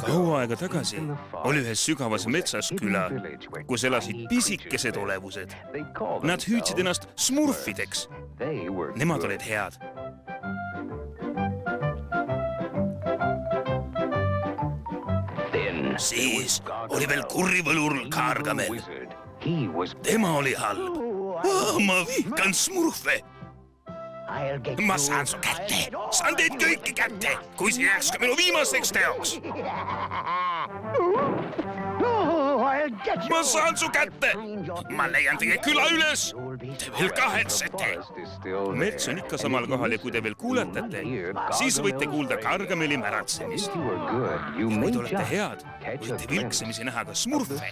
Kaua aega tagasi oli ühes sügavas metsas küla, kus elasid pisikesed olevused. Nad hüüdsid ennast smurfideks. Nemad olid head. Siis oli veel kurivõlur Gargamel. Tema oli halb. Ma vihkan smurfe. Ma saan su kätte. Saan teid kõiki kätte, kui see jääks ka minu viimaseks teoks. Ma saan su kätte. Ma leian teie küla üles. Te veel kahetsete. Mets on ikka samal kohal ja kui te veel kuuletate, siis võite kuulda Gargameli märatsemist. Kui te olete head, võite vilksemisi näha ka smurfe.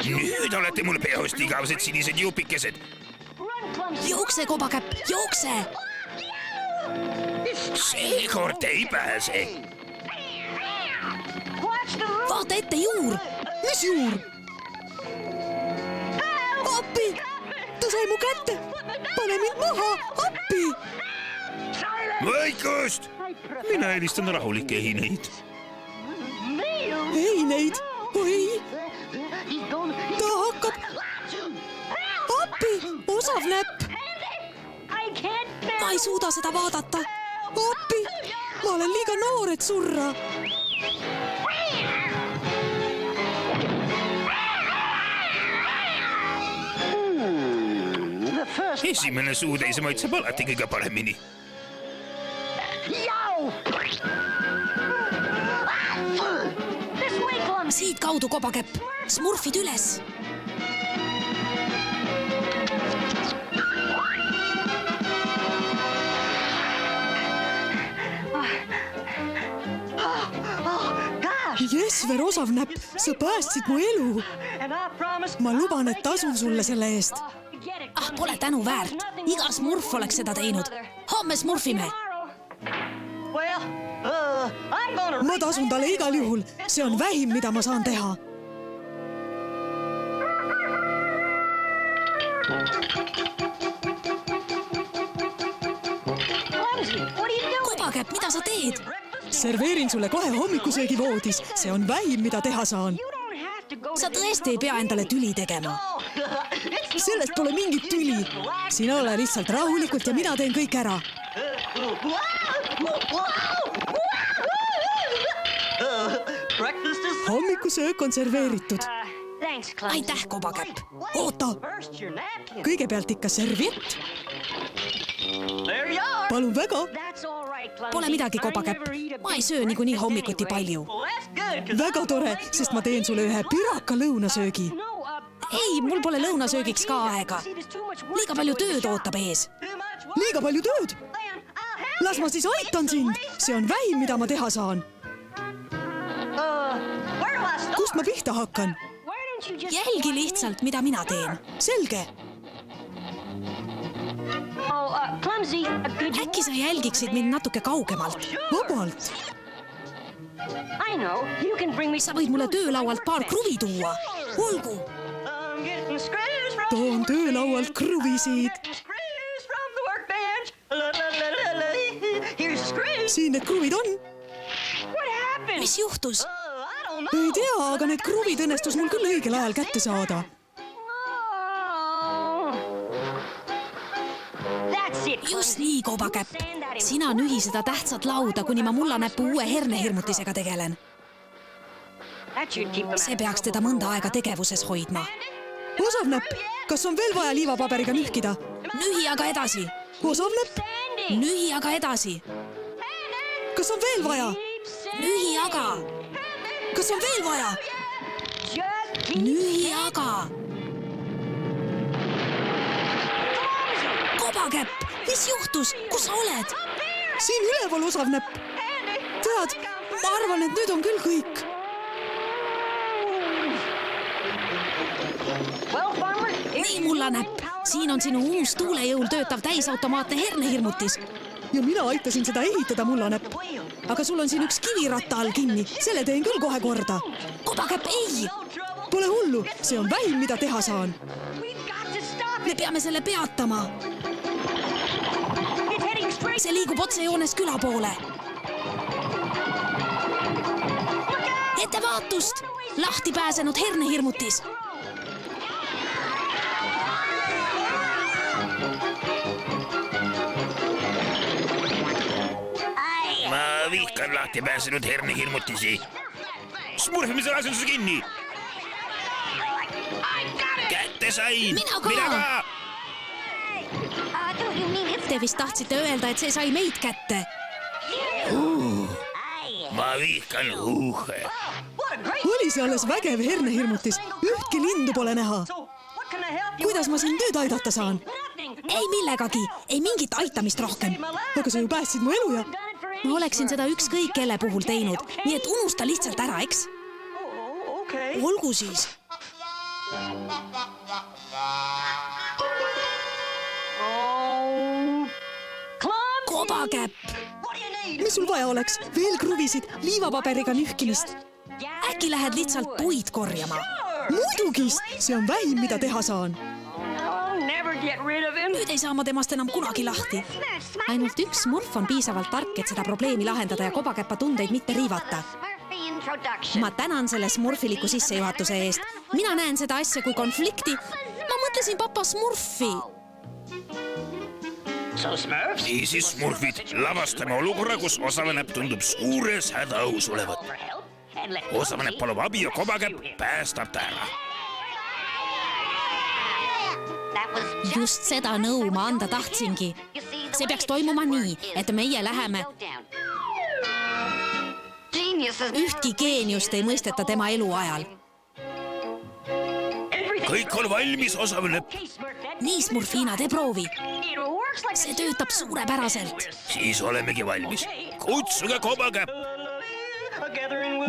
Nüüd olete mul peost igavesed sinised jupikesed. Jookse, kobakäpp, jookse! Seekord ei pääse. Vaata ette, juur! Mis juur? Appi! Ta sai mu kätte! Pane mind maha! Appi! Vaikust! Mina helistan rahulikke eineid. Eineid? Oi! Ta hakkab! Appi! Osav näpp! Ma ei suuda seda vaadata. Appi! Ma olen liiga noor, et surra. Esimene suutäis maitseb alati kõige paremini. Siit kaudu, kobakäpp. Smurfid üles. Jesver, osav näpp, sa päästsid mu elu. Ma luban, et tasun sulle selle eest. Pole tänu väärt. Iga smurf oleks seda teinud. Homme smurfime. Ma tasun talle igal juhul. See on vähim, mida ma saan teha. Kobakäpp, mida sa teed? Serveerin sulle kohe hommikusöögi voodis. See on vähim, mida teha saan. Sa tõesti ei pea endale tüli tegema. Sellest pole mingit tüli. Sina ole lihtsalt rahulikult ja mina teen kõik ära. Hommikusöök on serveeritud. Aitäh, kobakäpp. Oota! Kõigepealt ikka serviett. Palun väga. Pole midagi, kobakäpp. Ma ei söö niikuinii hommikuti palju. Väga tore, sest ma teen sulle ühe piraka lõunasöögi. Ei, mul pole lõunasöögiks ka aega. Liiga palju tööd ootab ees. Liiga palju tööd? Las ma siis aitan sind. See on vähim, mida ma teha saan. Kust ma pihta hakkan? Jälgi lihtsalt, mida mina teen. Selge. Äkki sa jälgiksid mind natuke kaugemalt? Vabalt. Sa võid mulle töölaualt paar kruvi tuua. Olgu. Toon töölaualt kruvisid. Siin need kruvid on. Mis juhtus? Ei tea, aga need kruvid õnnestus mul küll õigel ajal kätte saada. Just nii, kobakäpp. Sina nühi seda tähtsat lauda, kuni ma mullanäpu uue hernehirmutisega tegelen. See peaks teda mõnda aega tegevuses hoidma. Osav näpp, kas on veel vaja liivapaberiga nühkida? Nühi aga edasi. Osav näpp? Nühi aga edasi. Kas on veel vaja? Nühi aga. Kas on veel vaja? Nühi aga. Kobakäpp, mis juhtus? Kus sa oled? Siin üleval, osav näpp. Tead, ma arvan, et nüüd on küll kõik. Nii, mullanäpp. siin on sinu uus tuulejõul töötav täisautomaatne hernehirmutis. ja mina aitasin seda ehitada, Mullanäpp. aga sul on siin üks kiviratta all kinni, selle teen küll kohe korda. Kobakäpp, ei! Pole hullu, see on vähim, mida teha saan. Me peame selle peatama. See liigub otsejoones küla poole. Ettevaatust! Lahti pääsenud hernehirmutis. Ma vihkan lahti pääsenud hernehirmutisi. Smurfimise lasen su kinni. Kätte sain. Mina ka. Te vist tahtsite öelda, et see sai meid kätte. Ma vihkan huuhe. Oli see alles vägev hernehirmutis, ühtki lindu pole näha. Kuidas ma sind nüüd aidata saan? Ei millegagi, ei mingit aitamist rohkem. Aga sa ju päästsid mu elu ja... Ma oleksin seda ükskõik kelle puhul teinud, nii et unusta lihtsalt ära, eks? Olgu siis. Kobakäpp! Mis sul vaja oleks? Veel kruvisid, liivapaberiga nühkimist. Äkki lähed lihtsalt puid korjama? Muidugist, see on vähim, mida teha saan. Nüüd ei saa ma temast enam kunagi lahti. Ainult üks smurf on piisavalt tark, et seda probleemi lahendada ja Kobakäpa tundeid mitte riivata. Ma tänan selle smurfiliku sissejuhatuse eest. Mina näen seda asja kui konflikti. Ma mõtlesin papa smurfi. Niisiis, smurfid, lavastame olukorra, kus Osavanäpp tundub suures hädaõus olevat. Osavanäpp palub abi ja Kobakäpp päästab ta ära. Just seda nõu ma anda tahtsingi. See peaks toimuma nii, et meie läheme. Ühtki geeniust ei mõisteta tema elu ajal. Kõik on valmis, Osavanäpp. Nii, Smurfina, tee proovi. See töötab suurepäraselt. Siis olemegi valmis. Kutsuge Kobakäpp.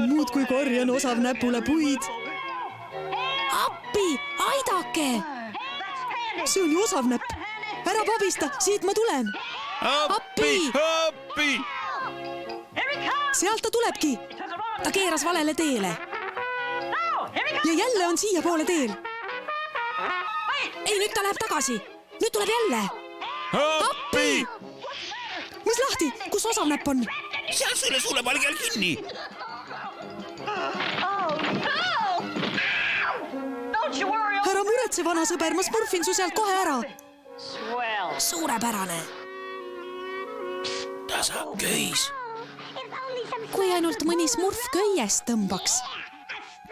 Muud kui korjan Osavanäpule puid. Appi, aidake! See on ju Osavanäpp. Ära pabista, siit ma tulen. Appi! Appi! Sealt ta tulebki. Ta keeras valele teele. Ja jälle on siia poole teel. Ei, nüüd ta läheb tagasi. Nüüd tuleb jälle. Appi! Mis lahti? Kus Osavanäpp on? Seal selle sulle palgi all kinni. Ära muretse, vana sõber, ma smurfin su sealt kohe ära. Suurepärane. Ta saab köis. Kui ainult mõni smurf köiest tõmbaks.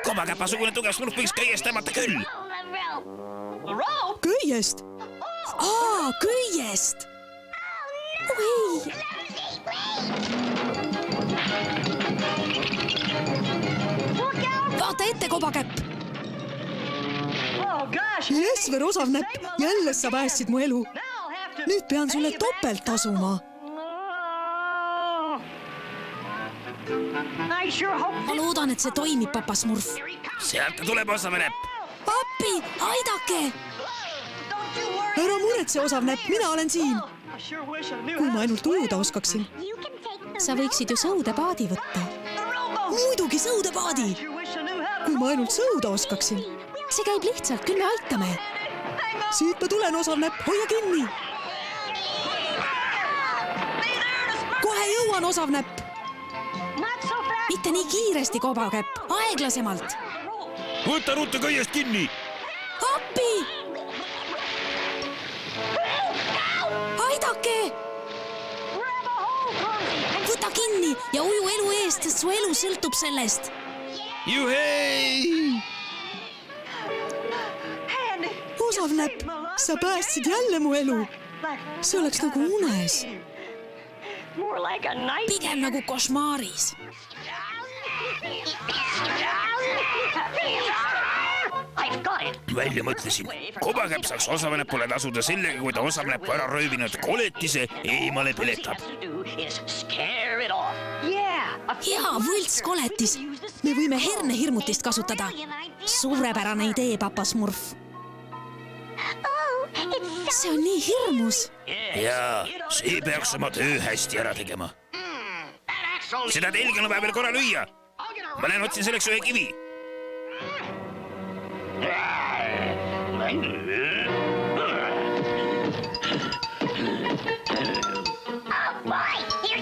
Kobakäpasugune tugev smurf võiks köiest tõmmata küll. Köiest? Köiest! Oi! Vaata ette, Kobakäpp! Jesver, Osavanäpp, jälle sa päästsid mu elu. Nüüd pean sulle topelt tasuma. Ma loodan, et see toimib, papa smurf. Sealt ta tuleb, Osavanäpp. Appi, aidake! Ära muretse, Osavanäpp, mina olen siin. Kui ma ainult ujuda oskaksin. Sa võiksid ju sõudepaadi võtta. Muidugi sõudepaadi. Kui ma ainult sõuda oskaksin. See käib lihtsalt, küll me aitame. Siit ma tulen, Osavanäpp, hoia kinni. Kohe jõuan, Osavanäpp. Mitte nii kiiresti, Kobakäpp, aeglasemalt. Võta ruttu köiest kinni. Appi! Aidake! Võta kinni ja uju elu eest, sest su elu sõltub sellest. Juhei! Osavanäpp, sa päästsid jälle mu elu. See oleks nagu unes. Pigem nagu košmaaris. Välja mõtlesin. Kobakäpp saaks Osavanäpule tasuda sellega, kui ta Osavanäppu ära röövinud koletise eemale peletab. Hea võltskoletis. Me võime hernehirmutist kasutada. Suurepärane idee, papa smurf. see on nii hirmus. ja see peaks oma töö hästi ära tegema. Seda telge on vaja veel korra lüüa. Ma lähen otsin selleks ühe kivi.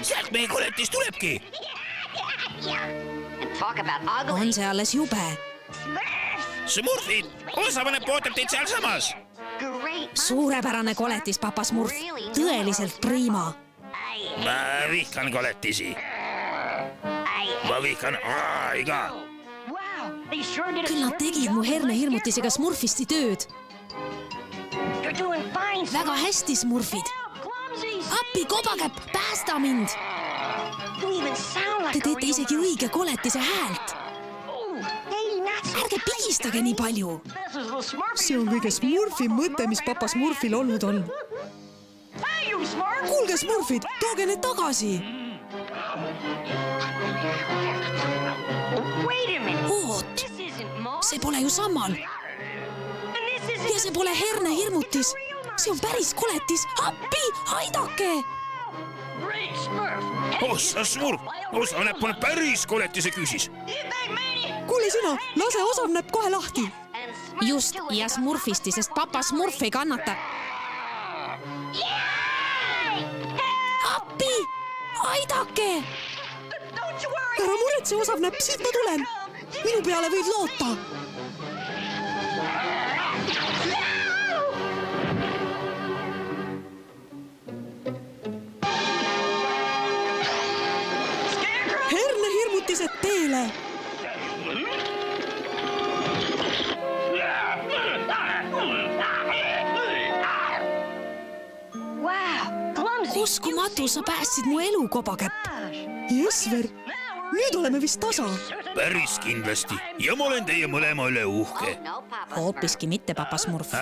Sealt meie koletis tulebki. On see alles jube. Smurfid, osavanem ootab teid seal samas. Suurepärane koletis, papa Smurf. Tõeliselt prima. Ma vihkan koletisi. Ma vihkan aega. Küll nad tegid mu hernehirmutisega Smurfisti tööd. Väga hästi, Smurfid. Appi, kobakäpp, päästa mind. Te teete isegi õige koletise häält. Ärge pigistage nii palju. See on kõige Smurfi mõte, mis papa Smurfil olnud on. Kuulge, Smurfid, tooge need tagasi. Oot, see pole ju sammal. Ja see pole hernehirmutis. See on päris koletis. Appi, aidake! Ossa Smurf, osavnäpp on päris koletise küsis. Kuule sina, lase osavnäpp kohe lahti. Just, ja Smurfisti, sest papa Smurf ei kannata. Appi, aidake! Ära muretse, osavnäpp, siit ma tulen. Minu peale võid loota. Hernehirmutised teele. Uskumatu, sa päästsid mu elu, kobakäpp. Jesver, nüüd oleme vist tasa. Päris kindlasti. Ja ma olen teie mõlema üle uhke. Hoopiski mitte, papa Smurf.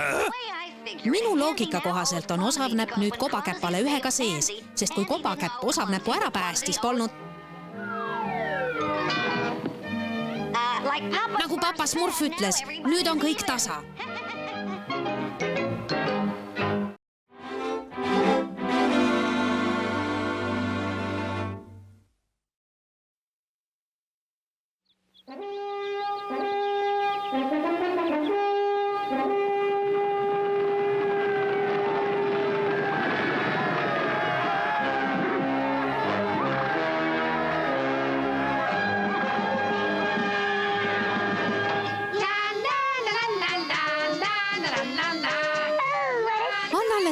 Minu loogika kohaselt on osavnäpp nüüd kobakäpale ühega sees, sest kui kobakäpp osavnäpu ära päästis, polnud... Nagu papa Smurf ütles, nüüd on kõik tasa.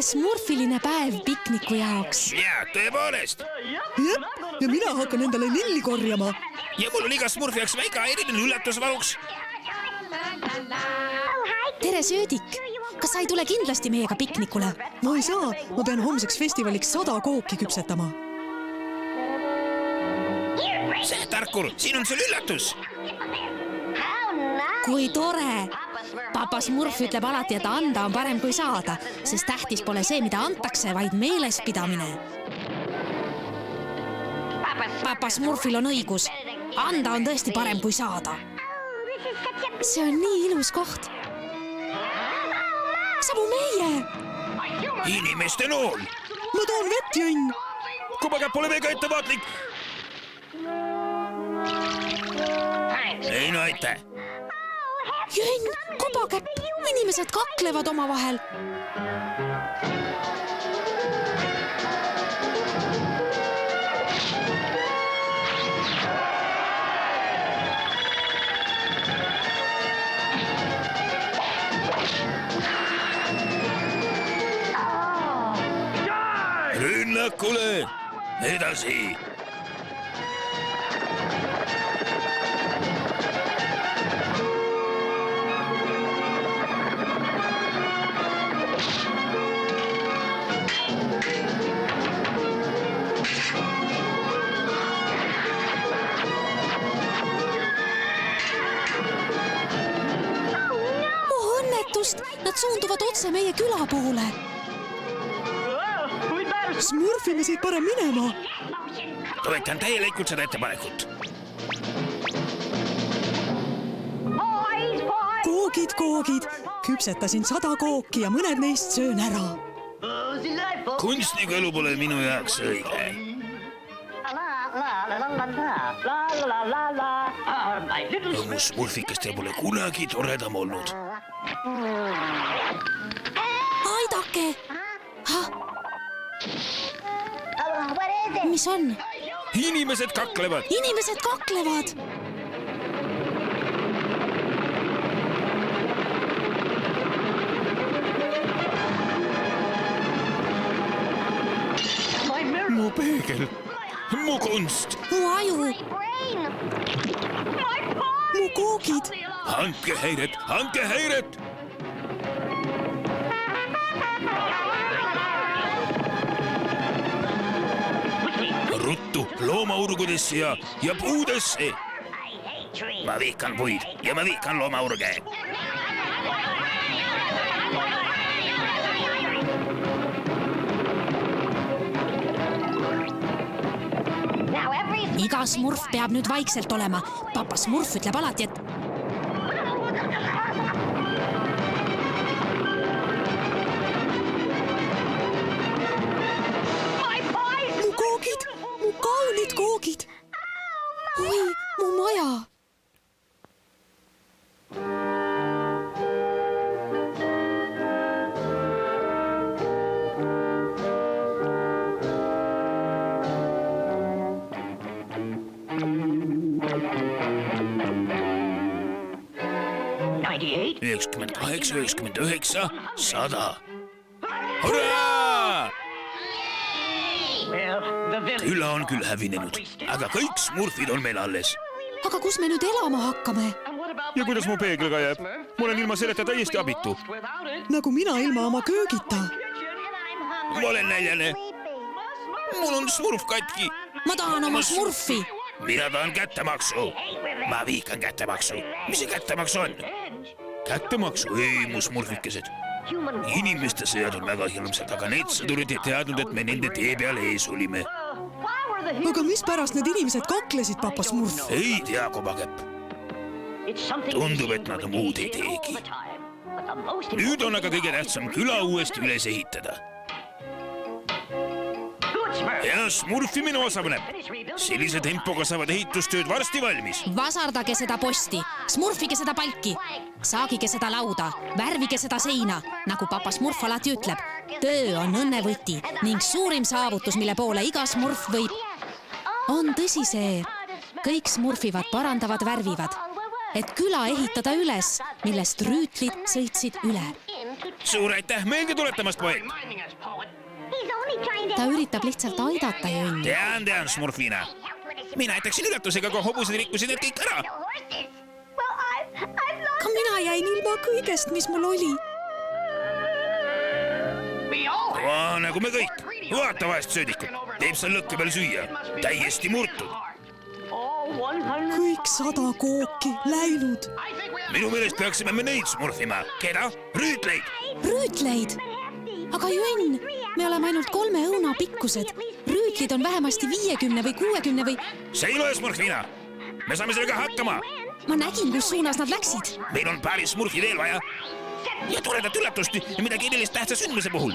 Smurfiline päev pikniku jaoks. Ja, tõepoolest. Ja mina hakkan endale lilli korjama. Ja mul on iga Smurfi jaoks väike eriline üllatusvaruks. Tere, Söödik. Kas sa ei tule kindlasti meiega piknikule? Ma ei saa. Ma pean homseks festivaliks 100 kooki küpsetama. See tarkur, siin on sul üllatus. Kui tore. Papa Smurf ütleb alati, et anda on parem kui saada, sest tähtis pole see, mida antakse, vaid meelespidamine. Papa Smurfil on õigus. Anda on tõesti parem kui saada. See on nii ilus koht. Samu meie. Inimeste nool. Ma toon vett, Jõnn. Kobakäpp pole meiega ettevaatlik. Ei no aitäh. Jõnn, kobakäpp, inimesed kaklevad omavahel. Rünnakule! Edasi! Nad suunduvad otse meie küla poole. Smurfime siit parem minema. Toetan täielikult seda ettepanekut. Koogid, küpsetasin 100 kooki ja mõned neist söön ära. Kunstniku elu pole minu jaoks õige. Mu smurfikestel pole kunagi toredam olnud. Aidake! Mis on? Inimesed kaklevad. Inimesed kaklevad! Mu peegel, mu kunst. Mu aju! Mu koogid! Andke häiret, andke häiret! Ruttu loomaurgudesse ja puudesse. Ma vihkan puid ja ma vihkan loomaurge. Iga smurf peab nüüd vaikselt olema. Papa smurf ütleb alati, et mu koogid! Mu kaunid koogid! Oi, mu maja! Üheksakümmend 99, 100. Hurraa! Küla on küll hävinenud, aga kõik smurfid on meil alles. Aga kus me nüüd elama hakkame? Ja kuidas mu peegliga jääb? Ma olen ilma selleta täiesti abitu. Nagu mina ilma oma köögita. Ma olen näljane. Mul on smurf katki. ma tahan oma smurfi. Mina tahan kättemaksu. Ma vihkan kättemaksu. Mis see kättemaks on? Kättemaksu? Ei, mu smurfikesed. Inimeste sõjad on väga hirmsad, aga need sõdurid ei teadnud, et me nende tee peal ees olime. Aga mis pärast need inimesed kaklesid, papa smurf? Ei tea, kobakäpp. Tundub, et nad muud ei teegi. Nüüd on aga kõige tähtsam küla uuesti üles ehitada. Ja smurfimine osavaneb. Sellise tempoga saavad ehitustööd varsti valmis. Vasardage seda posti, smurfige seda palki, saagige seda lauda, värvige seda seina. Nagu papa smurf alati ütleb, töö on õnnevõti ning suurim saavutus, mille poole iga smurf võib. On tõsi see, kõik smurfivad, parandavad, värvivad, et küla ehitada üles, millest rüütlid sõitsid üle. Suur aitäh meelde tuletamast, poeg. Ta üritab lihtsalt aidata jõnn. Tean, smurfina. Mina aitaksin ületusega, kui hobused rikkusid need kõik ära. Ka mina jäin ilma kõigest, mis mul oli. Nagu me kõik. Vaata vahest söödikut. Teeb seal lõkke peal süüa. Täiesti murtud. Kõik 100 kooki läinud. Minu meelest peaksime me neid smurfima. Keda? Rüütleid. Rüütleid? Aga jõnn, me oleme ainult 3 õuna pikkused. Rüütlid on vähemasti 50 või 60 või... See ei loe, smurfina. Me saame sellega hakkama. Ma nägin, kus suunas nad läksid. Meil on paari smurfi veel vaja. Ja toredat üllatust ja midagi erilist tähtsa sündmise puhul.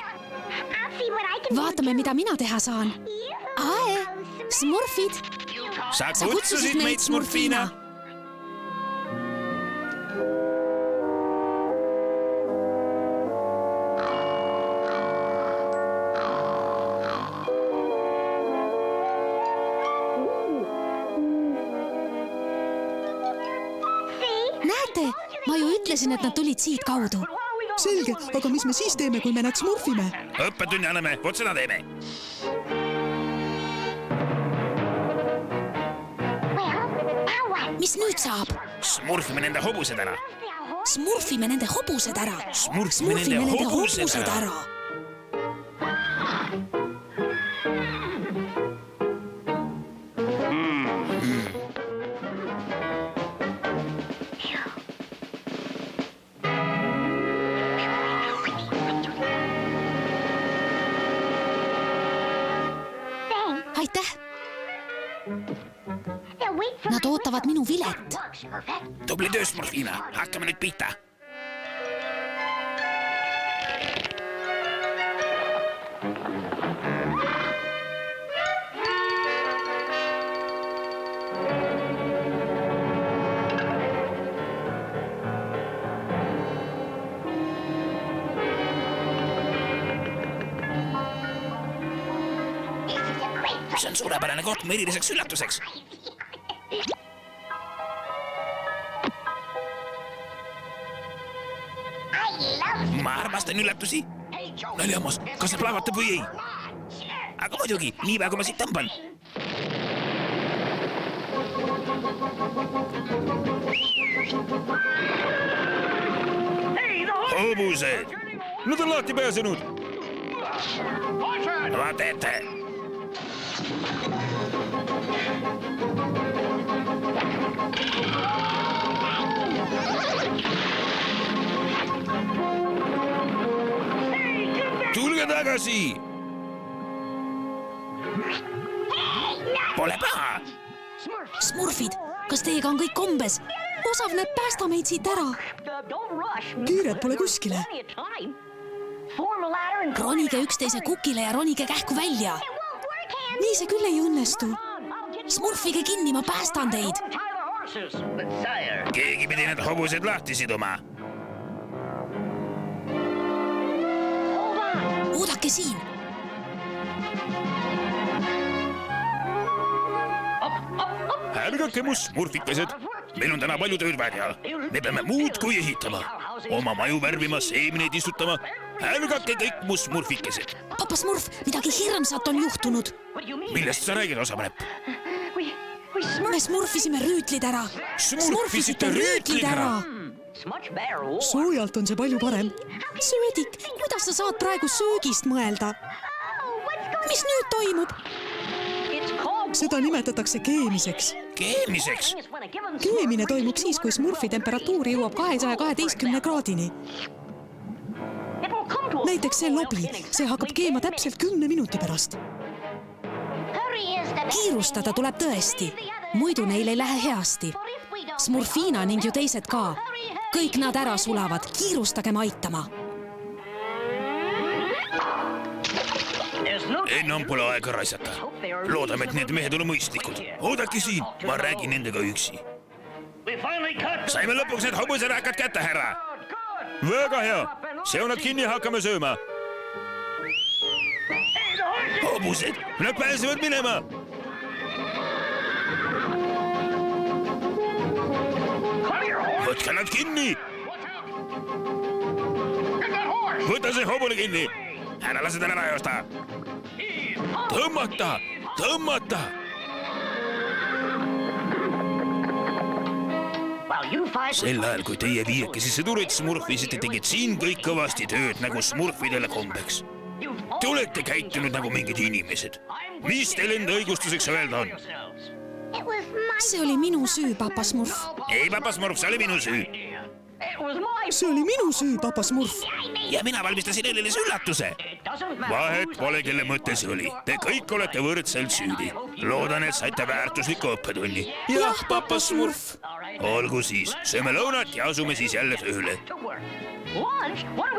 Vaatame, mida mina teha saan. Ae, smurfid. Sa kutsusid meid, smurfina. Näete, ma ju ütlesin, et nad tulid siit kaudu. Selge, aga mis me siis teeme, kui me nad smurfime? Õppetunni anname, vot seda teeme. Mis nüüd saab? Smurfime nende hobused ära. Smurfime nende hobused ära. Smurfime nende hobused ära. Aitäh! Nad ootavad minu vilet. Tubli töö, smurfina. Hakkame nüüd pihta. see on suurepärane koht mu eriliseks üllatuseks. Ma armastan üllatusi. Naljamas, kas see plahvatab või ei? Aga muidugi, niipea kui ma siit tõmban. Hobused! Nad on lahti pääsenud. Vaata ette. Tulge tagasi! Pole paha! Smurfid, kas teiega on kõik kombes? Osavne, päästa meid siit ära. Kiiret pole kuskile. Ronige üksteise kukile ja ronige kähku välja. Nii see küll ei õnnestu. Smurfige kinni, ma päästan teid. Keegi pidi need hobused lahti siduma. Oodake siin. Ärgake mu smurfikesed. Meil on täna palju tööd vaja. Me peame muud kui ehitama. Oma maju värvima, seemneid istutama. Ärgake kõik mu smurfikesed. Papa Smurf, midagi hirmsat on juhtunud. Millest sa räägid, osavanep? Me smurfisime rüütlid ära. Smurfisite rüütlid ära? Soojalt on see palju parem. Söödik, kuidas sa saad praegu söögist mõelda? Mis nüüd toimub? Seda nimetatakse keemiseks. Keemiseks? Keemine toimub siis, kui smurfi temperatuur jõuab 212 kraadini. Näiteks see lobi, see hakkab keema täpselt 10 minuti pärast. Kiirustada tuleb tõesti, muidu neil ei lähe heasti. Smurfina ning ju teised ka. Kõik nad ära sulavad, kiirustagem aitama. Enam pole aega raisata. Loodame, et need mehed on mõistlikud. Oodake siin, ma räägin nendega üksi. Saime lõpuks need hobuseräkad kätte, härra. Väga hea. Seo nad kinni ja hakkame sööma. Hobused, nad pääsevad minema. Võtke nad kinni. Võta see hobune kinni. Ära lase tal ära joosta. Tõmmata, tõmmata. Sel ajal, kui teie viiekesi sõdurid smurfisite, tegid siin kõik kõvasti tööd nagu smurfidele kombeks. Te olete käitunud nagu mingid inimesed. Mis teil enda õigustuseks öelda on? See oli minu süü, Papa Smurf. Ei, Papa Smurf, see oli minu süü. See oli minu süü, Papa Smurf. Ja mina valmistasin erilise üllatuse. Vahet pole, kelle mõte see oli. Te kõik olete võrdselt süüdi. Loodan, et saite väärtusliku õppetunni. Jah, Papa Smurf. Olgu siis, sööme lõunat ja asume siis jälle tööle.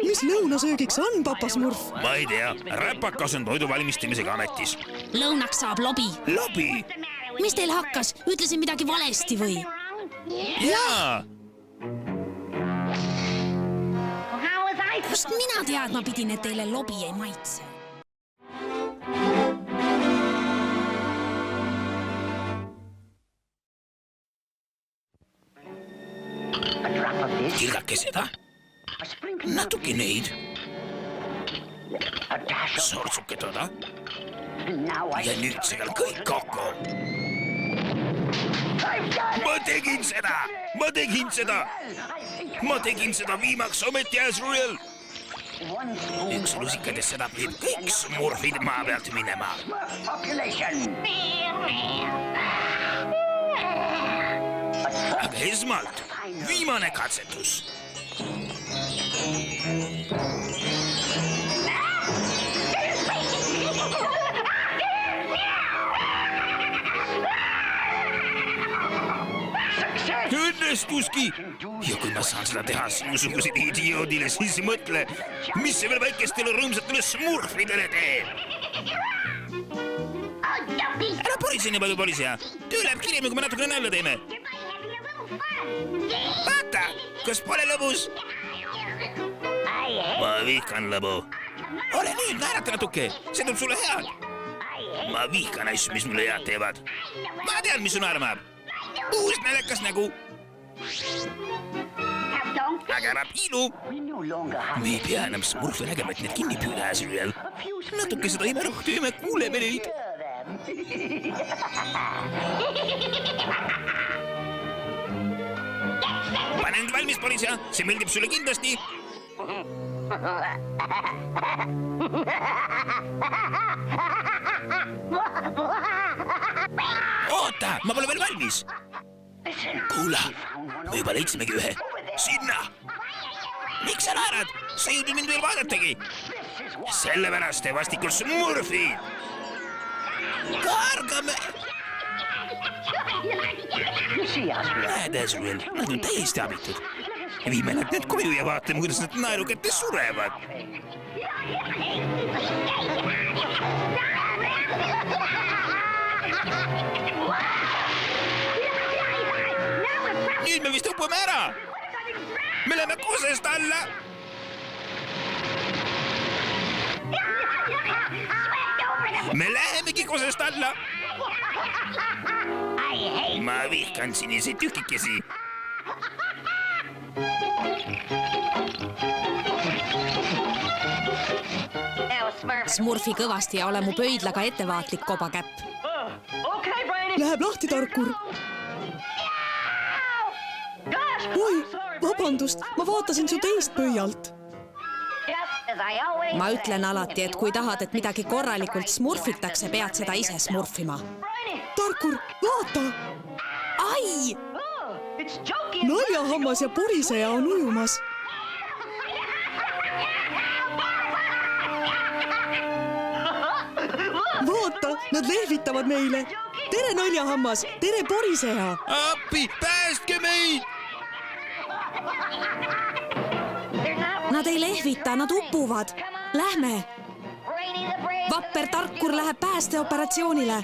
Mis lõunasöögiks on, Papa Smurf? Ma ei tea, räpakas on toidu valmistamisega ametis. Lõunaks saab lobi. Lobi? Mis teil hakkas? Ütlesin midagi valesti või? Jaa! Kust mina teadma pidin, et teile lobi ei maitse? Kirgake seda. Natuke neid. Sortsuke toda. Ja nüüd seal kõik kokku. Ma tegin seda! Ma tegin seda! Ma tegin seda viimaks ometi Azrael! Üks lusikades seda viib kõik smurfid maa pealt minema. Aga esmalt viimane katsetus. Õnnestuski! Ja kui ma saan seda teha sinusugusele idioodile, siis mõtle, mis see veel väikestele rõõmsatele smurfidele teeb. Ära politse nii palju, politsei. Töö läheb kirjami, kui me natukene nalja teeme. Vaata, kas pole lõbus? Ma vihkan lõbu. Ole nüüd, naerata natuke, see tuleb sulle head. ma vihkan asju, mis mulle head teevad. Ma tean, mis su naerma. Uus naljakas nägu. Aga rapiinu. Me ei pea enam Smurfe nägema, et need kinni püüda Azrael. Natuke seda imerohtu ja me kuuleme neid. Pane end valmis, politsei. See meeldib sulle kindlasti. Oota, ma pole veel valmis. Kuula, me juba leidsimegi ühe. Sinna. Miks sa naerad? Sa ei jõudnud mind veel vaadatagi. Sellepärast te vastikul Smurfid. Kargame. Näed, Azrael, nad on täiesti abitud. Viime nad need koju ja vaatame, kuidas nad naerukätte surevad. Nüüd me vist upume ära. Me läheme kosest alla. Me lähemegi kosest alla. Ma vihkan siniseid tükikesi. Smurfi kõvasti ja ole mu pöidlaga ettevaatlik, kobakäpp. Läheb lahti, Tarkur. Oi, vabandust, ma vaatasin su teist pöialt. Ma ütlen alati, et kui tahad, et midagi korralikult smurfitakse, pead seda ise smurfima. Tarkur, vaata! Ai! Naljahammas ja poriseja on ujumas. Vaata, nad lehvitavad meile. Tere, naljahammas! Tere, poriseja! Appi, päästke meid! Nad ei lehvita, nad upuvad. Lähme! Vapper Tarkur läheb päästeoperatsioonile.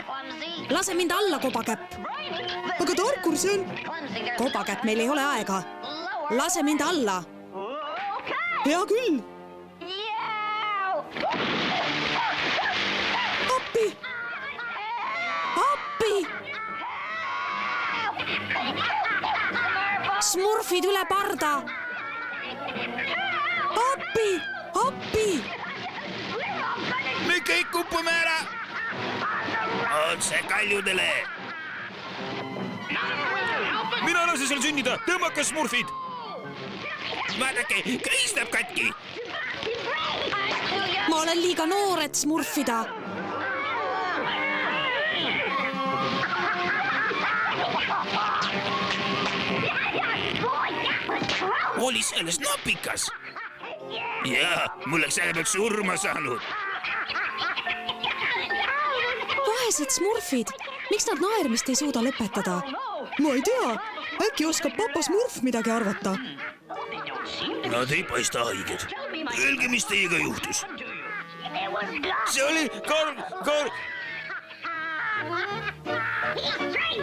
Lase mind alla, kobakäpp. Aga Tarkur, see on... Kobakäpp, meil ei ole aega. Lase mind alla. Hea küll. Appi! Appi! Smurfid üle parda! Appi! Appi! Me kõik upume ära! Otse kaljudele! Mina lase seal sünnida! Tõmmakas Smurfid! Vaadake, köis läheb katki! Ma olen liiga noor, et smurfida. Oli selles napikas. Jaa, mul läks selle peaks surma saanud. Vaesed smurfid, miks nad naermist ei suuda lõpetada? Ma ei tea, äkki oskab papa Smurf midagi arvata. Nad ei paista haiged. Öelge, mis teiega juhtus. See oli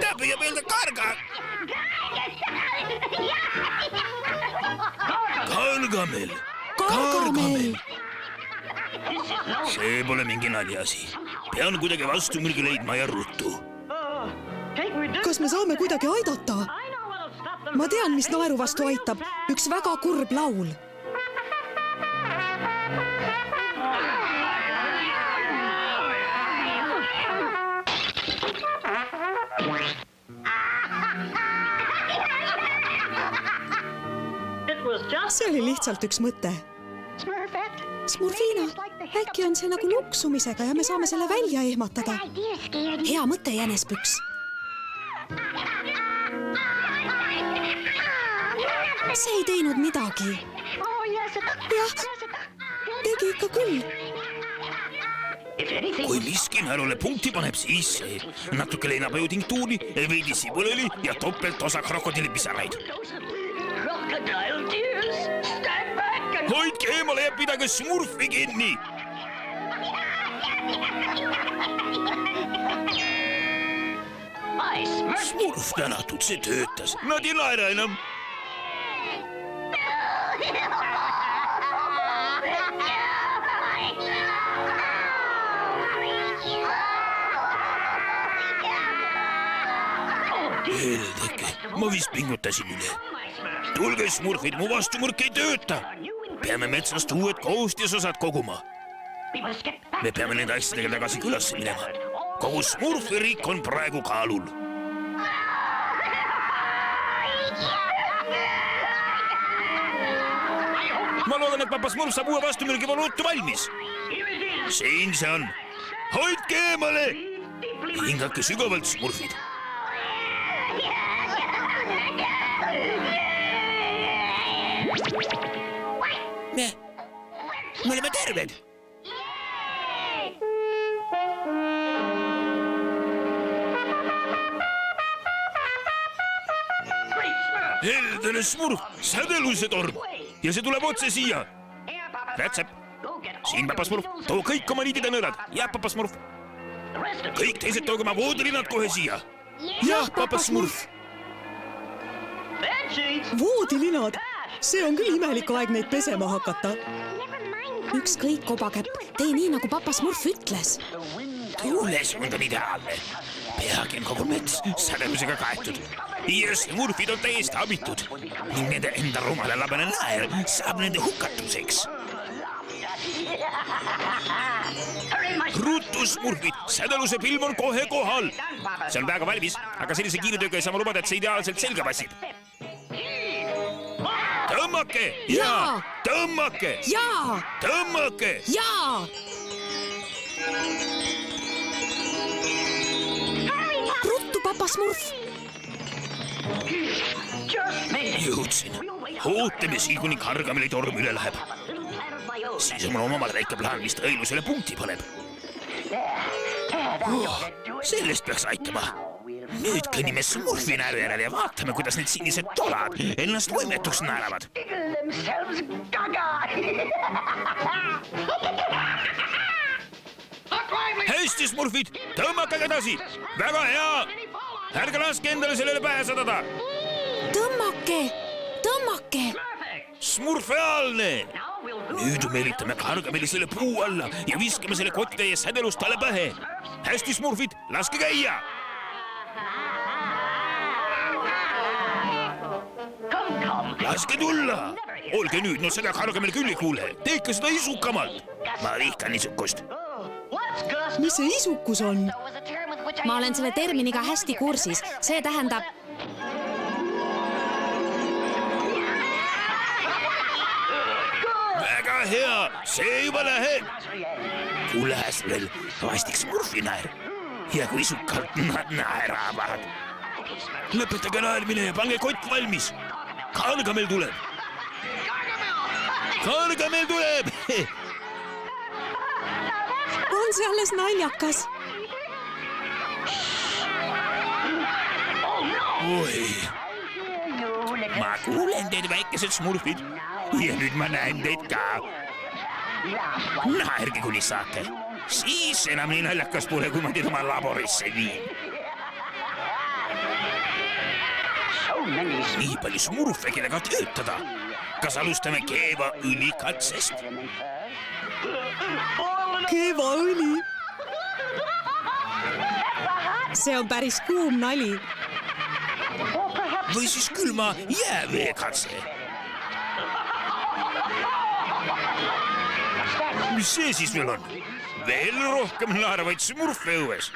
Ta püüab öelda karga. Gargamel. Gargamel. See pole mingi naljaasi. Pean kuidagi vastumürgi leidma ja ruttu. Kas me saame kuidagi aidata? Ma tean, mis naeru vastu aitab. Üks väga kurb laul. See oli lihtsalt üks mõte. Smurfina, äkki on see nagu luksumisega ja me saame selle välja ehmatada. Hea mõte, Jänespüks. See ei teinud midagi. Jah, tegi ikka küll. Kui miski naerule punkti paneb, siis see natuke leinapõjutinktuuri, veidi sibulõli ja topelt osa krokodillipisaraid. Hoidke eemale ja pidage Smurfi kinni! Smurf tänatud, see töötas. Nad ei naera enam. Heldeke, ma vist pingutasin üle. Tulge, smurfid, mu vastumõrk ei tööta. Peame metsast uued koostisosad koguma. Me peame nende asjadega tagasi külasse minema. Kogu smurfiriik on praegu kaalul. Ma loodan, et papa Smurf saab uue vastumürgi valuutu valmis. Siin see on. Hoidke eemale! Hingake sügavalt, smurfid. Me oleme terved. Heldene smurf, sädeluse torm. Ja see tuleb otse siia. Rätsep. Siin, papa Smurf. Too kõik oma niidid ja nõrad. Jah, papa Smurf. Kõik teised tooge oma voodilinad kohe siia. Jah, papa Smurf. Voodilinad? See on küll imelik aeg neid pesema hakata. Ükskõik, kobakäpp. Tee nii, nagu papa Smurf ütles. Tuulesund on ideaalne. Peagi on kogu mets sädelusega kaetud. Ja smurfid on täiesti abitud. Ning nende enda rumala labane naer saab nende hukatuseks. Ruttu, smurfid, sädeluse pilv on kohe kohal. See on väga valmis, aga sellise kiirutööga ei saa ma lubada, et see ideaalselt selga passib. Tõmmake! Jaa! Tõmmake! Jaa! Tõmmake! Jaa! Ruttu, papa Smurf! Jõudsin. Ootame siin, kuni Gargameli torm üle läheb. Siis on mul omale väike plaan, mis tõelusele punkti paneb. Sellest peaks aitama. Nüüd kõnnime smurfi näru järele ja vaatame, kuidas need sinised tolad ennast võimetuks naeravad. Hästi, smurfid, tõmmake edasi. Väga hea. Ärge laske endale sellele pähe sadada. Tõmmake! Tõmmake! Smurfeaalne! Nüüd meelitame Gargameli selle puu alla ja viskame selle kotitäie sädelust talle pähe. Hästi, smurfid, laske käia! Laske tulla! Olge nüüd, no seda Gargamel küll ei kuule. Teeke seda isukamalt. Ma vihkan isukust. Mis see isukus on? Ma olen selle terminiga hästi kursis. See tähendab... Väga hea, see juba läheb. Kuule veel vastik smurfi naer. Ja kui isukalt nad naeravad. Lõpetage naermine ja pange kott valmis. Gargamel tuleb. Gargamel tuleb! On see alles naljakas? Oi! Ma kuulen teid, väikesed smurfid. Ja nüüd ma näen teid ka. Naerge, kuni saate. Siis enam nii naljakas pole, kui ma teid oma laborisse viin. Nii palju smurfe, kellega töötada. Kas alustame keevaõli katsest? Keevaõli? See on päris kuum nali. Või siis külma jäävee katse. Mis see siis veel on? Veel rohkem naeravaid smurfe õues.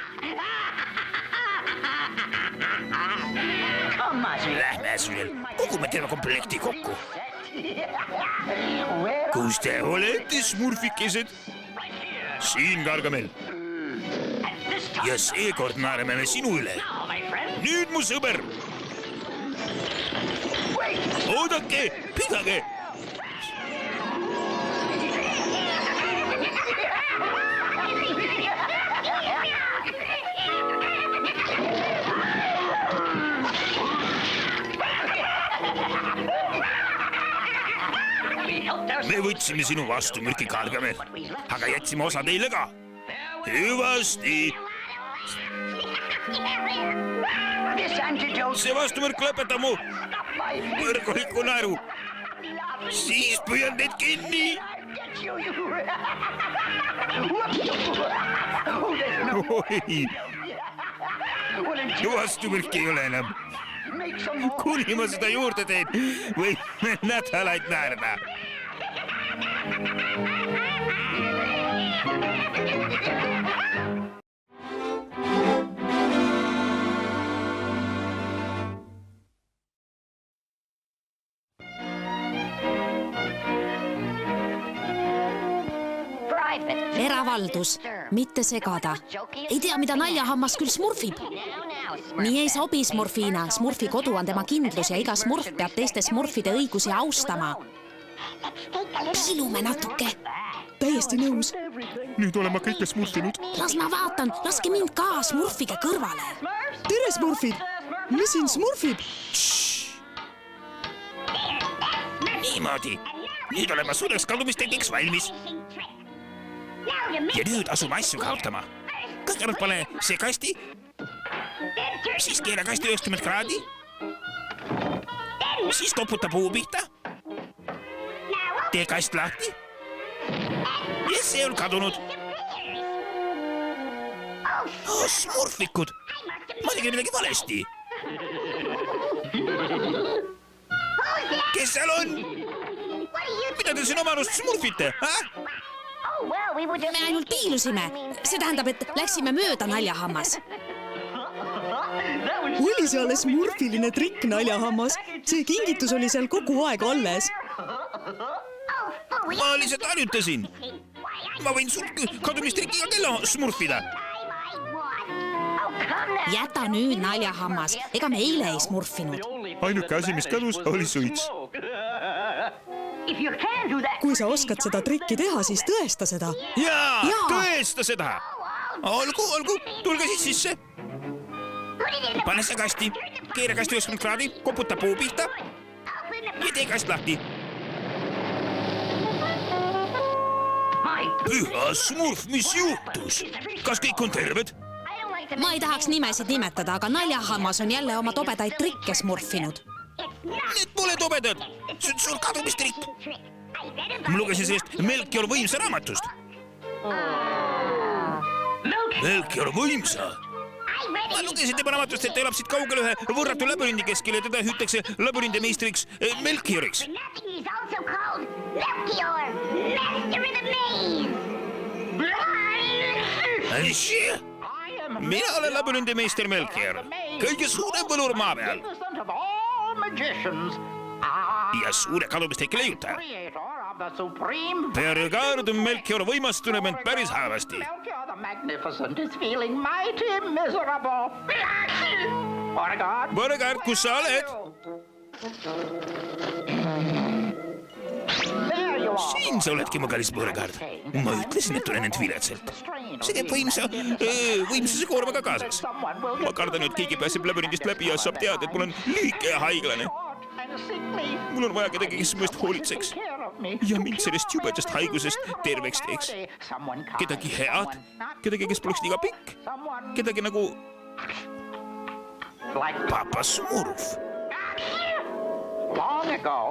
Lähme äsvel, kogume terve komplekti kokku. Kus te olete, smurfikesed? Siin, Gargamel. Ja seekord naerame me sinu üle. Nüüd, mu sõber. Oodake, pidage. Me võtsime sinu vastumürki, Gargamel, aga jätsime osa teile ka. Hüvasti. See vastumürk lõpetab mu kõrguliku naeru. Siis püüan teid kinni. Oi. Vastumürki ei ole enam. Kuni ma seda juurde teen, võime nädalaid naerda. Eravaldus, mitte segada. Ei tea, mida naljahammas küll smurfib. Nii ei sobi smurfina. Smurfi kodu on tema kindlus ja iga smurf peab teiste smurfide õigusi austama. Piilume natuke. Täiesti nõus. Nüüd olen ma kõike smurfinud. Las ma vaatan, laske mind ka smurfige kõrvale. Tere, smurfid! Mis siin smurfib? Niimoodi. Nüüd olen ma suureks kadumisteks valmis. Ja nüüd asume asju kaotama. Kõigepealt pane see kasti, siis keera kasti 90 kraadi, siis koputa puu pihta, tee kast lahti ja see on kadunud. Smurfikud, ma tegin midagi valesti. Kes seal on? Mida te siin oma arust smurfite? Me ainult piilusime. See tähendab, et läksime mööda naljahammas. Oli see alles smurfiline trikk, naljahammas? See kingitus oli seal kogu aeg alles. Ma lihtsalt harjutasin. Ma võin sul kadumistrikiga kella smurfida. Jäta nüüd naljahammas. Ega me eile ei smurfinud. Ainuke asi, mis kadus, oli suits. Kui sa oskad seda trikki teha, siis tõesta seda. Jaa, tõesta seda. Olgu, tulge siis sisse. Pane see kasti, keera kasti 90 kraadi, koputa puu pihta ja tee kast lahti. Püha smurf, mis juhtus? Kas kõik on terved? Ma ei tahaks nimesid nimetada, aga naljahammas on jälle oma tobedaid trikke smurfinud. Need pole tobedad. See on suur kadumistrikk. Ma lugesin sellest Melchior Võimsa raamatust. Melchior Võimsa? Ma lugesin tema raamatust, et ta elab siit kaugel ühe võrratu labürindi keskel ja teda hüütakse labürindimeistriks Melchioriks. Mina olen labürindimeister Melchior, kõige suurem võlur maa peal. Ja suure kadumisteki leiutaja. Peregard Melchior Võimas tunneb end päris halvasti. Peregard, kus sa oled? Siin sa oledki, mu kallis Peregard. Ma ütlesin, et tunnen end viletsalt. See teeb võimsuse koormaga kaasas. Ma kardan, et keegi pääseb labürindist läbi ja saab teada, et mul on lühike ja haiglane. Mul on vaja kedagi, kes mõist hoolitseks ja mind sellest jubedast haigusest terveks teeks. Kedagi head, kedagi, kes poleks liiga pikk, kedagi nagu Papa Smurf.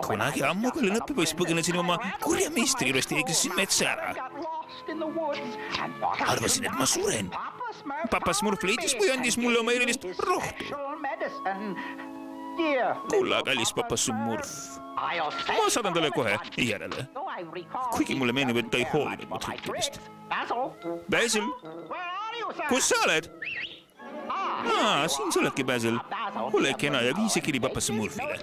Kunagi ammu, kui olin õppepoiss, põgenesin oma kurja meistri juurest ja eksisin metsa ära. Arvasin, et ma suren. Papa Smurf leidis või andis mulle oma erilist rohtu. Kulla, kallis Papa Smurf. Ma saadan talle kohe järele. Kuigi mulle meenub, et ta ei hoolinud mu trikkidest. Basil, kus sa oled? Siin sa oledki, Basil. Ole kena ja vii see kiri Papa Smurfile.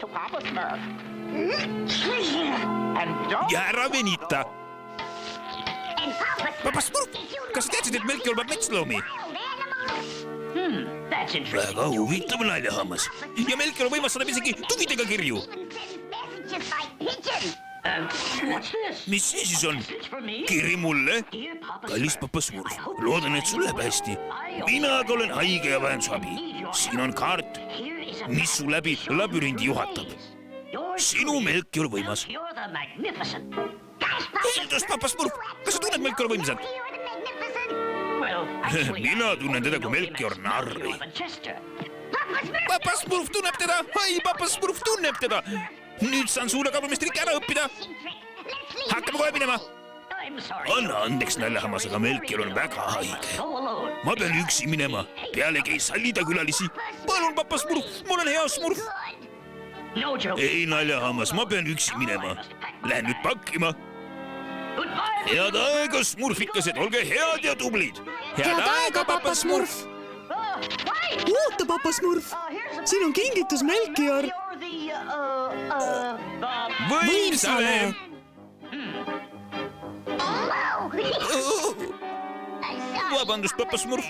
Ja ära venita. Papa Smurf, kas sa teadsid, et Melchior peab metsloomi? Väga huvitav naljahammas. Ja Melchior Võimas saadab isegi tuvidega kirju. Mis see siis on? Kiri mulle? Kallis Papa Smurf, loodan, et sul läheb hästi. Mina aga olen haige ja vajan su abi. Siin on kaart, mis su läbi labürindi juhatab. Sinu Melchior Võimas. Eeldus, Papa Smurf, kas sa tunned Melchior Võimsat? Mina tunnen teda kui Melchior narri. Papa Smurf tunneb teda! Ai, Papa Smurf tunneb teda! Nüüd saan suure kadumistrikki ära õppida. Hakkame kohe minema. anna andeks, naljahammas, aga Melchior on väga haige. Ma pean üksi minema, pealegi ei salli ta külalisi. Palun, papa Smurf, mul on hea Smurf. Ei, naljahammas, ma pean üksi minema. Lähen nüüd pakkima. Head aega, Smurfikased, olge head ja tublid. Head aega, papa Smurf! oota, papa Smurf, siin on kingitus Melchior. Võimsale! Vabandust, papa Smurf.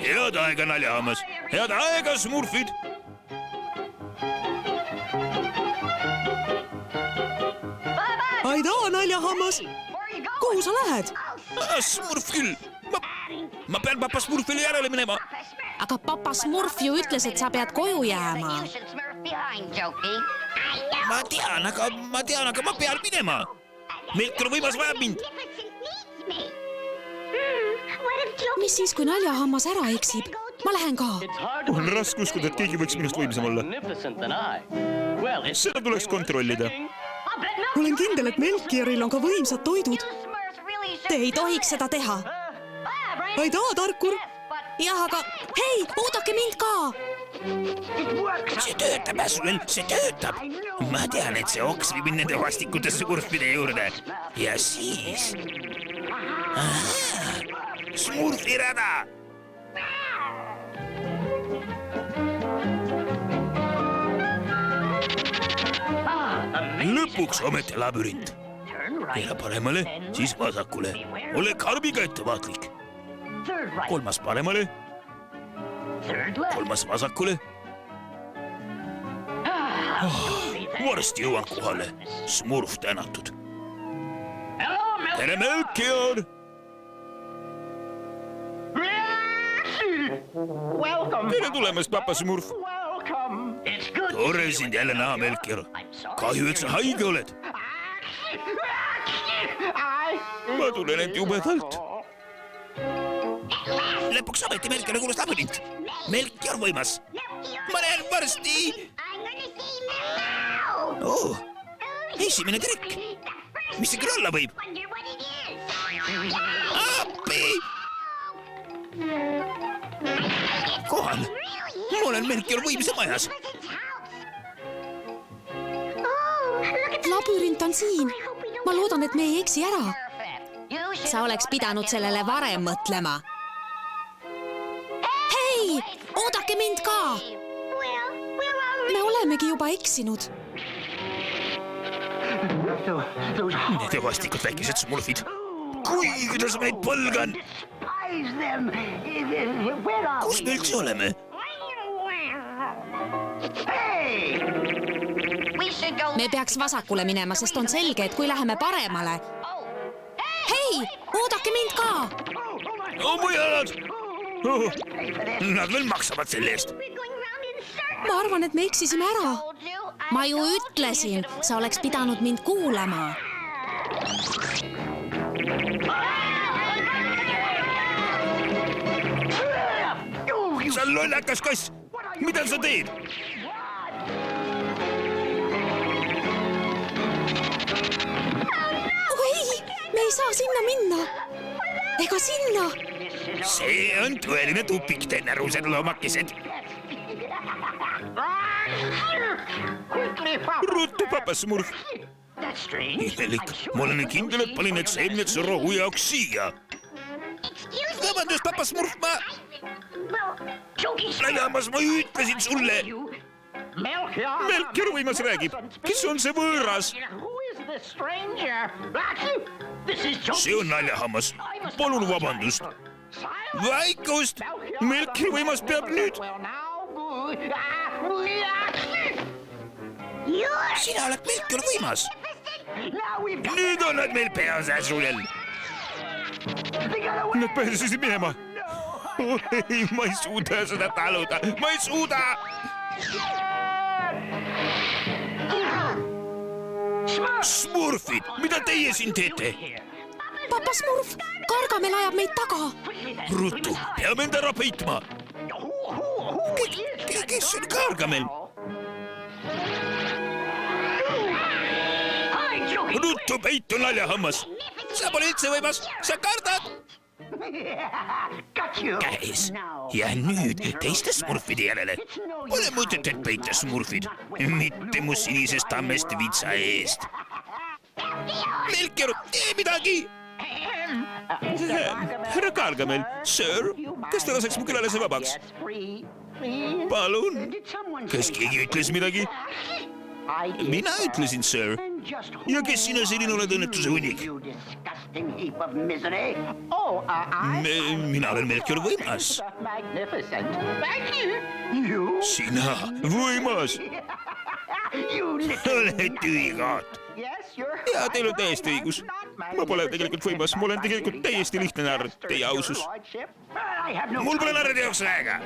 Head aega, naljahammas. Head aega, Smurfid. Aidaa, naljahammas. Kuhu sa lähed? Smurf küll. Ma pean papa Smurfile järele minema. Aga papa Smurf ju ütles, et sa pead koju jääma. Ma tean, aga ma pean minema. Melchior võimas vajab mind. Mis siis, kui naljahammas ära eksib? Ma lähen ka. On raske uskuda, et keegi võiks minust võimsam olla. Seda tuleks kontrollida. Olen kindel, et Melchioril on ka võimsad toidud. Te ei tohiks seda teha. Aidaa, tarkur. Jah, aga hei, oodake mind ka. See töötab, Äsulel, see töötab. Ma tean, et see oks viib nende vastikutesse kurvpide juurde. Ja siis... Smurfi rada! Lõpuks ometi labürint. Keera paremale, siis vasakule. Ole karbiga ettevaatlik. Kolmas paremale. Kolmas vasakule. Varsti jõuan kohale. Smurf tänatud. Tere, Melchior! Tere tulemast, papa Smurf! Tore sind jälle näha, Melchior. Kahju, et sa haige oled. Ma tunnen end jubedalt. Lõpuks ometi Melchiori kuulus labürint. Melchior võimas. Ma näen varsti. Esimene trikk. Mis see küll olla võib? Appi! Kohal. Ma olen Melchior võimsa majas. Labürint on siin. Ma loodan, et me ei eksi ära. Sa oleks pidanud sellele varem mõtlema. Hei, oodake mind ka. Me olemegi juba eksinud. Need vastikud väikesed Smurfid. Kuidas ma neid põlgan? Kus me üldse oleme? Me peaks vasakule minema, sest on selge, et kui läheme paremale... Hei, oodake mind ka! Mu jalad! Nad veel maksavad selle eest. Ma arvan, et me eksisime ära. Ma ju ütlesin, sa oleks pidanud mind kuulama. Sa lollakas kass! Mida sa teed? Me ei saa sinna minna. Ega sinna. See on tõeline tupik, te närused loomakesed. Ruttu, papa Smurf. Imelik, ma olen kindel, et panin need seemned su rohu jaoks siia. Vabandust, papa Smurf, naljahammas, ma ütlesin sulle. Melchior võimas räägib. Kes on see võõras? See on naljahammas. Palun vabandust. Vaikust! Melchior võimas peab nüüd. Sina oled Melchior võimas. Nüüd on nad meil peas, Äsulel. Nad pääsesid minema. Ei, ma ei suuda seda taluda. Ma ei suuda! Smurfid, mida teie siin teete? Papa Smurf, Gargamel ajab meid taga. Ruttu, peame end ära peitma. Kes on Gargamel? Ruttu, peitu, naljahammas. sa pole üldse võimas, sa kardad. Käes. Ja nüüd teiste smurfide järele. Pole mõtet, et peita smurfid. Mitte mu sinisest tammest vitsa eest. Melchior, tee midagi! Härra Gargamel, sir, kas ta laseks mu külalise vabaks? Palun, kas keegi ütles midagi? Mina ütlesin, sir. Ja kes sina selline oled õnnetuse hunnik? Mina olen Melchior Võimas. Sina võimas. Oled tühigaat. Ja teil on täiesti õigus. Ma pole tegelikult võimas, ma olen tegelikult täiesti lihtne narr, teie ausus. Mul pole narride jaoks aega.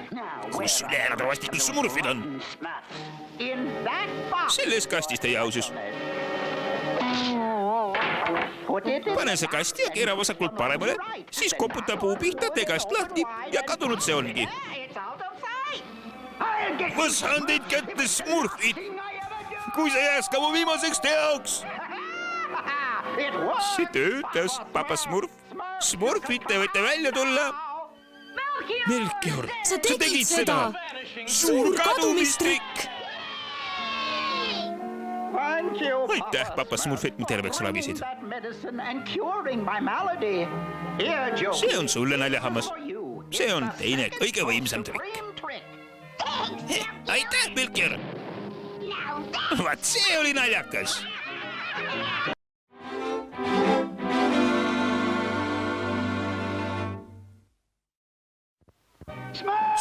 Kus ülejäänud vastikus smurfid on? Selles kastis, teie ausus. Pane see kasti ja keera vasakult paremale, siis koputa puu pihta, tee kast lahti ja kadunud see ongi. Ma saan teid kätte, smurfid! Kui sa jääks ka mu viimaseks teoks! See töötas, papa smurf. Smurfid, te võite välja tulla. Melchior, sa tegid seda! Suur kadumistrikk! Aitäh, papa smurf, et mu terveks ravisid. See on sulle, naljahammas. See on teine kõige võimsam trikk. Aitäh, Melchior! Vaat see oli naljakas!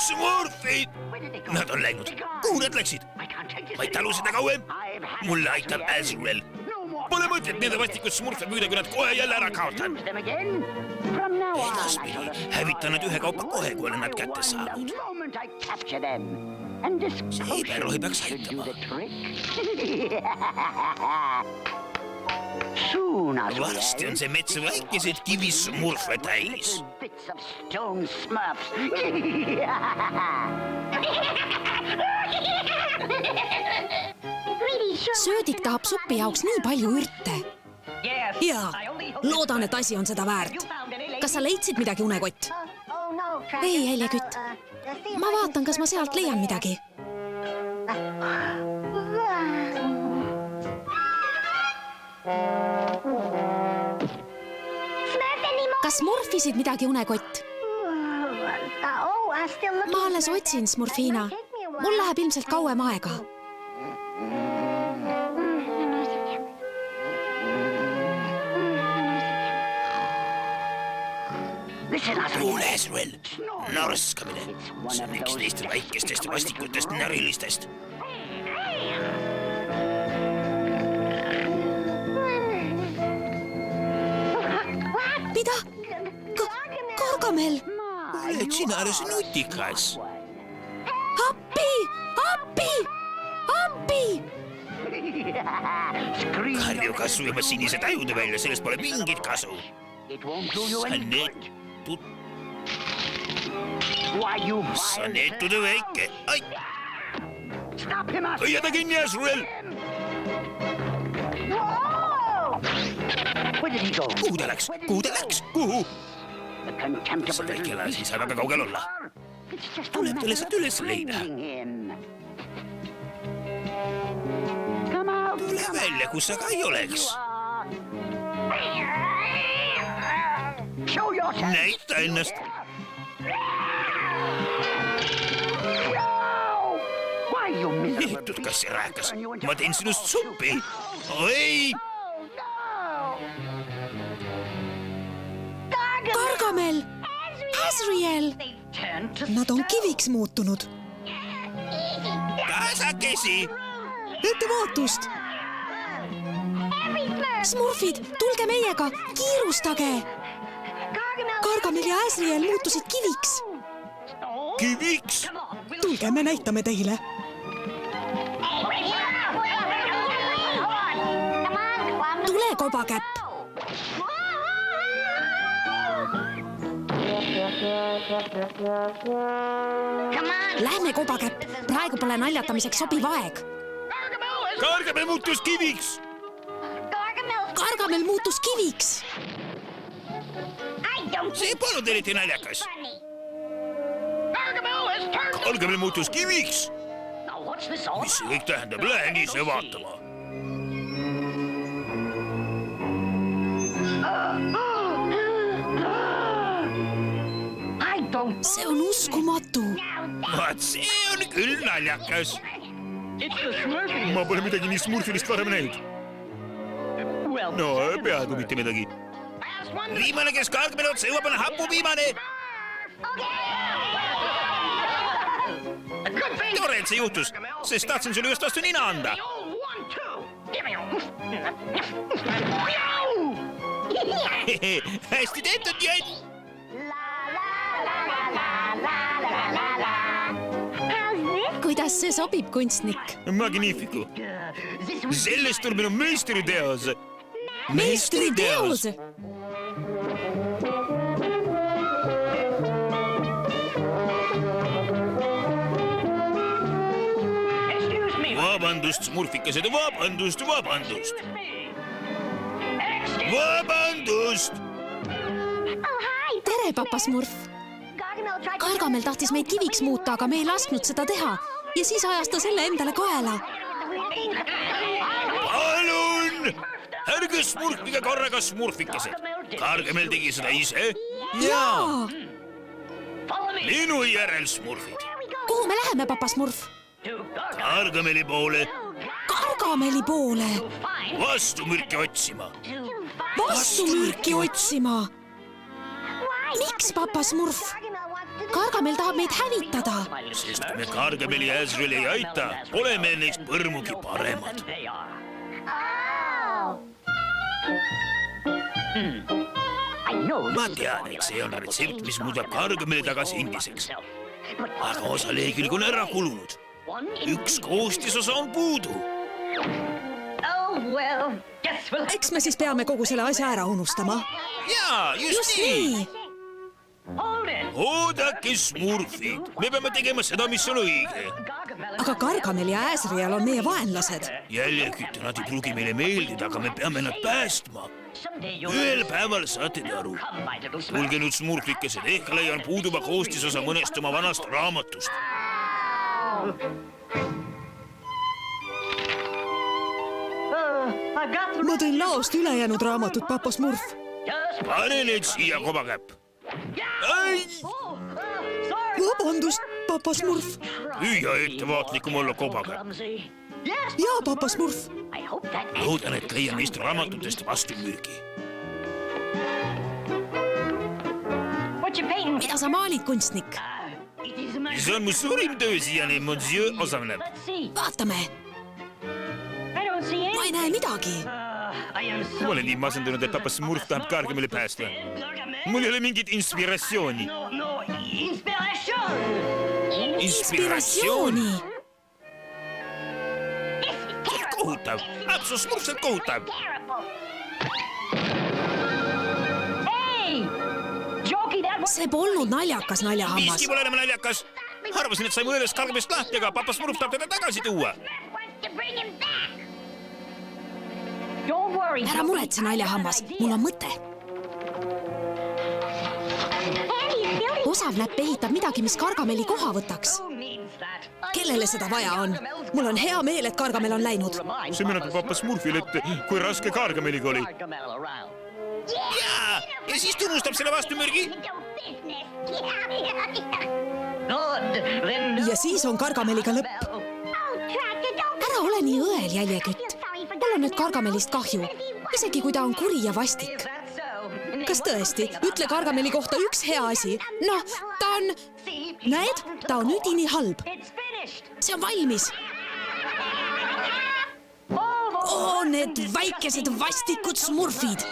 Smurfid! Nad on läinud. Kuhu nad läksid? Ma ei talu seda kauem. Mulle aitab Azrael. Pole mõtet nende vastikud smurfe müüda, kui nad kohe jälle ära kaotan. Edaspidi hävitan nad ühekaupa kohe, kui olen nad kätte saanud. Seepäev peaks aitama. Varsti on see mets väikeseid kivismurfe täis. Söödik tahab supi jaoks nii palju ürte. Jaa, loodan, et asi on seda väärt. Kas sa leidsid midagi, unekott? Ei, Heljakütt. Ma vaatan, kas ma sealt leian midagi. Kas smurfisid midagi, unekott? Ma alles otsin, Smurfina. Mul läheb ilmselt kauem aega. Kuule, Azrael, narskamine. See on üks neist väikestest vastikutest närilistest. Mida? Gargamel! Oled sina alles nutikas. Appi! Appi! Appi! Karju kasvu ja ma sinise tajude välja, sellest pole mingit kasu. Sa neetude väike. Hoia ta kinni, Azrael! Kuhu ta läks? Kuhu ta läks? Kuhu? See väike laas ei saa väga kaugel olla. Tuleb ta lihtsalt üles leida. Tule välja, kus sa ka ei oleks. Näita ennast. Neetud kassirääkas. Ma teen sinust suppi. Oi! Gargamel! Azrael! Nad on kiviks muutunud. Kasakesi! Ettevaatust! Smurfid, tulge meiega! Kiirustage! Gargamel ja Azrael muutusid kiviks. Kiviks? Tulge, me näitame teile. Tule, kobakäpp! Lähme, kobakäpp! Praegu pole naljatamiseks sobiv aeg. Gargamel muutus kiviks! Gargamel muutus kiviks! see polnud eriti naljakas. Gargamel muutus kiviks. Mis see kõik tähendab? Lähen ise vaatama. see on uskumatu. Vaat see on küll naljakas. Ma pole midagi nii smurfilist varem näinud. No, peaaegu mitte midagi. Viimane, kes Gargameli otsa jõuab, on hapuviimane. Tore, et see juhtus, sest tahtsin sulle just vastu nina anda. Hästi tehtud, Jan. kuidas see sobib, kunstnik? Magnifico. Sellest on minu meistriteos. Meistriteos? Vabandust, smurfikesed, vabandust. Vabandust! Tere, papa Smurf! Gargamel tahtis meid kiviks muuta, aga me ei lasknud seda teha. Ja siis ajas ta selle endale kaela. Palun! Ärge smurfige korraga, smurfikesed. Gargamel tegi seda ise. Jaa! Minu järel, smurfid. Kuhu me läheme, papa Smurf? Gargameli poole. Gargameli poole? Vastumürki otsima. Vastumürki otsima? Miks, papa Smurf? Gargamel tahab meid hävitada. Sest kui me Gargameli ja Azraeli ei aita, pole meil neist põrmugi paremad. Ma tean, et see on retsept, mis muudab Gargameli tagasi endiseks. Aga osa lehekülg on ära kulunud. Üks koostisosa on puudu. Eks me siis peame kogu selle asja ära unustama. Jaa, just nii. Oodake, smurfid. Me peame tegema seda, mis on õige. Aga Gargamel ja Azrael on meie vaenlased. Jällegi, nad ei pruugi meile meeldida, aga me peame nad päästma. Ühel päeval saate te aru. Tulge nüüd, smurfikesed, ehk leian puuduva koostisosa mõnest oma vanast raamatust. Ma tõin laost ülejäänud raamatut, papa Smurf. Pane need siia, kobakäpp. Vabandust, papa Smurf. Püüa ettevaatlikum olla, kobakäpp. Jaa, papa Smurf. Loodan, et leian neist raamatutest vastumürgi. Mida sa maalid, kunstnik? See on mu suurim töö siiani, monsieur Osavnev. Vaatame. Ma ei näe midagi. Ma olen nii masendunud, et papa Smurf tahab Gargameli päästa. Mul ei ole mingit inspiratsiooni. Inspiratsiooni? Kohutav. Absoluutselt kohutav. See polnud naljakas, naljahammas. Miski pole enam naljakas. Arvasin, et sai mu õelest Gargamist lahti, aga papa Smurf tahab teda tagasi tuua. Ära muretse, naljahammas. Mul on mõte. Osavnäpp ehitab midagi, mis Gargameli koha võtaks. Kellele seda vaja on? Mul on hea meel, et Gargamel on läinud. See meenutab papa Smurfile, et kui raske Gargameliga oli. Jaa, ja siis tunnustab selle vastumürgi. Ja siis on Gargameliga lõpp. Ära ole nii õel, jäljekütt. Mul on nüüd Gargamelist kahju, isegi kui ta on kuri ja vastik. Kas tõesti? Ütle Gargameli kohta üks hea asi. Noh, ta on... Näed, ta on üdini halb. See on valmis. Oo, need väikesed vastikud smurfid.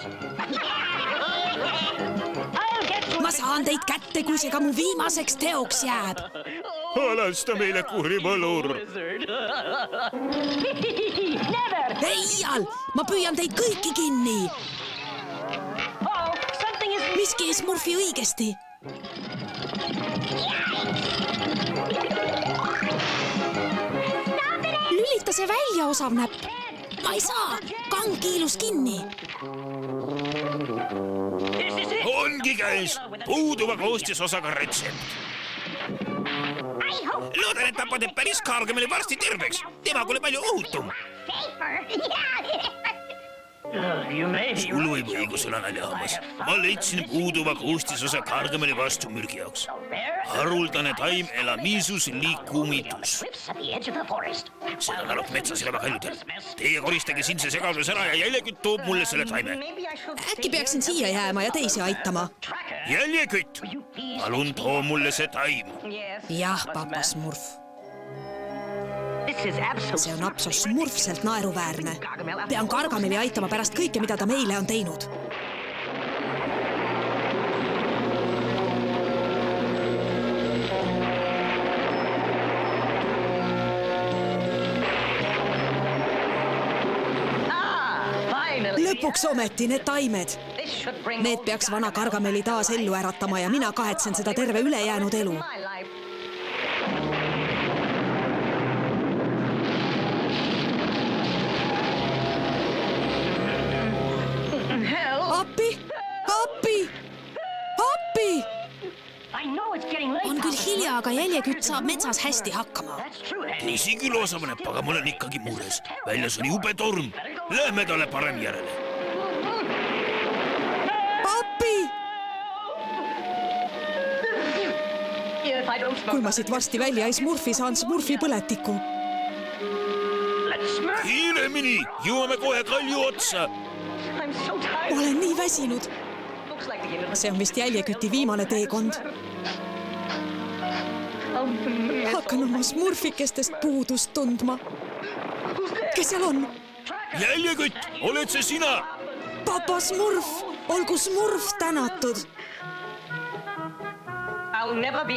Ma saan teid kätte, kui see ka mu viimaseks teoks jääb. Alasta meile, kuri võlur. Ei, iial, ma püüan teid kõiki kinni. Miski ei smurfi õigesti. Lülita see välja, Osavnäpp. Ma ei saa, kang kiilus kinni. Ongi ongi käes puuduva koostisosaga retsept. Loodan, et papa teeb päris Gargameli varsti terveks. Tema kuule palju ohutum. Sul võib õigus olla naljahammas. Ma leidsin puuduva koostisosa Gargameli vastumürgi jaoks. Haruldane taim Elamisus liikumitus. Seda talub metsas elava kaljudel. Teie koristage siin see segadus ära ja Jäljekütt toob mulle selle taime. äkki peaksin siia jääma ja teisi aitama? Jäljekütt, palun too mulle see taim. jah, papa Smurf. see on absoluutselt naeruväärne. Pean Gargameli aitama pärast kõike, mida ta meile on teinud. Lõpuks ometi need taimed. Need peaks vana Gargameli taas ellu äratama ja mina kahetsen seda terve ülejäänud elu. Appi! Appi! Appi! on küll hilja, aga Jäljekütt saab metsas hästi hakkama. Tõsi küll, osavaneb, aga ma olen ikkagi mures. Väljas on jube torm. Lähme talle parem järele. Appi! Kui ma siit varsti välja ei Smurfi, saan Smurfi põletiku. Kiiremini, jõuame kohe kalju otsa. Ma olen nii väsinud. See on vist Jäljeküti viimane teekond. Hakkan oma Smurfikestest puudust tundma. Kes seal on? Jäljekütt, oled see sina? Papa Smurf, olgu Smurf tänatud.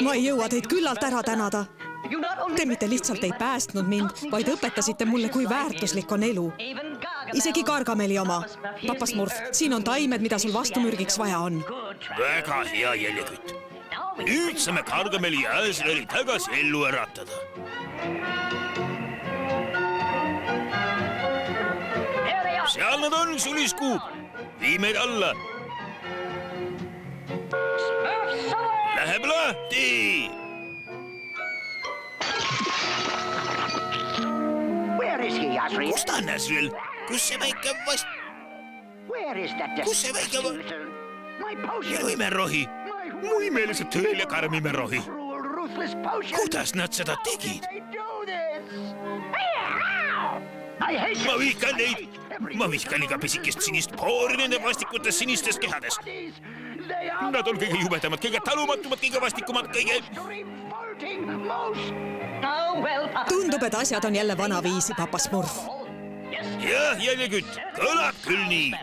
Ma ei jõua teid küllalt ära tänada. Te mitte lihtsalt ei päästnud mind, vaid õpetasite mulle, kui väärtuslik on elu. Isegi Gargameli oma. Papa Smurf, siin on taimed, mida sul vastumürgiks vaja on. Väga hea, Jäljekütt. Nüüd saame Gargameli ja Äsleri tagasi ellu äratada. Seal nad on, suliskuu. Vii meid alla. Läheb lahti. Kus ta on, Äsril? Kus see väike Minu imerohi. Mu imelised tõel ja karm imerohi. Kuidas nad seda tegid? Ma vihkan neid. Ma vihkan iga pisikest sinist poori nende vastikutes sinistes kehades. Nad on kõige jubedamad, kõige talumatumad, kõige vastikumad, kõige... Tundub, et asjad on jälle vanaviisi, Papa Smurf. Jah, Jäljekütt, kõlab küll nii.